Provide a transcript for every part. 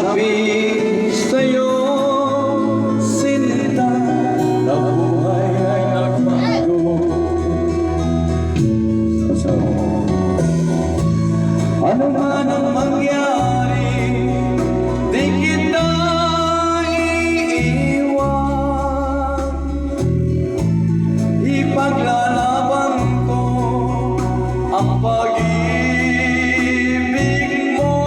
Ibig sa'yo, sinta, na buhay ay nagbago. Ano man ang mangyari, di kita iiwan. Ipaglalaban ko ang pag-ibig mo.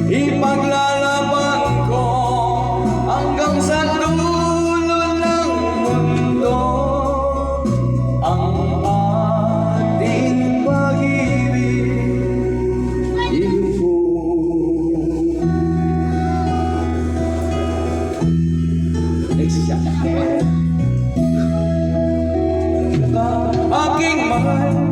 Ipaglalaban ko hanggang sa dulo ng mundo ang ating pag-ibig. Aking mahal,